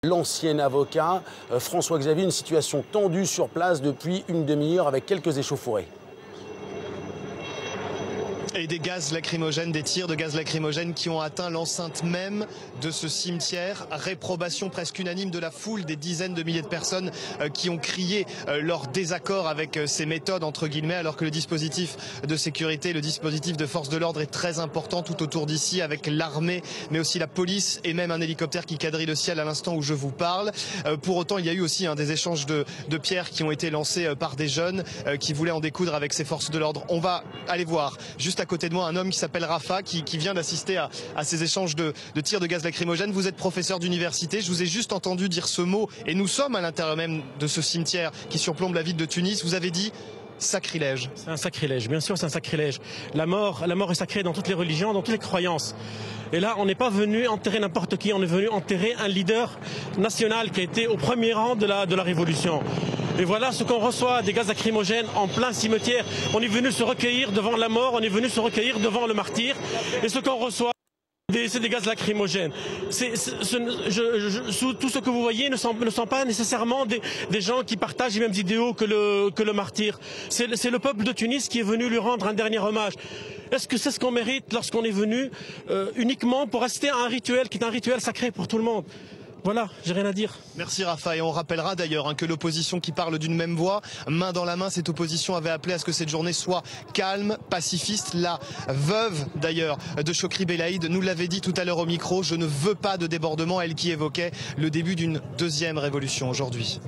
L'ancien avocat, François Xavier, une situation tendue sur place depuis une demi-heure avec quelques échauffourées. Et des gaz lacrymogènes, des tirs de gaz lacrymogènes qui ont atteint l'enceinte même de ce cimetière. Réprobation presque unanime de la foule, des dizaines de milliers de personnes qui ont crié leur désaccord avec ces méthodes, entre guillemets, alors que le dispositif de sécurité, le dispositif de force de l'ordre est très important tout autour d'ici, avec l'armée, mais aussi la police et même un hélicoptère qui quadrille le ciel à l'instant où je vous parle. Pour autant, il y a eu aussi des échanges de pierres qui ont été lancés par des jeunes qui voulaient en découdre avec ces forces de l'ordre. On va aller voir juste à côté de moi un homme qui s'appelle Rafa qui vient d'assister à ces échanges de tirs de gaz lacrymogène. Vous êtes professeur d'université, je vous ai juste entendu dire ce mot et nous sommes à l'intérieur même de ce cimetière qui surplombe la ville de Tunis. Vous avez dit sacrilège. C'est un sacrilège, bien sûr c'est un sacrilège. La mort est sacrée dans toutes les religions, dans toutes les croyances. Et là, on n'est pas venu enterrer n'importe qui, on est venu enterrer un leader national qui a été au premier rang de la révolution. Et voilà ce qu'on reçoit, des gaz lacrymogènes en plein cimetière. On est venu se recueillir devant la mort, on est venu se recueillir devant le martyr. Et ce qu'on reçoit, c'est des gaz lacrymogènes. Tout ce que vous voyez ne sont pas nécessairement des gens qui partagent les mêmes idéaux que le martyr. C'est le peuple de Tunis qui est venu lui rendre un dernier hommage. Est-ce que c'est ce qu'on mérite lorsqu'on est venu uniquement pour assister à un rituel qui est un rituel sacré pour tout le monde? Voilà, j'ai rien à dire. Merci Rafa, et on rappellera d'ailleurs que l'opposition qui parle d'une même voix, main dans la main, cette opposition avait appelé à ce que cette journée soit calme, pacifiste. La veuve d'ailleurs de Chokri Belaïd nous l'avait dit tout à l'heure au micro, je ne veux pas de débordement, elle qui évoquait le début d'une deuxième révolution aujourd'hui.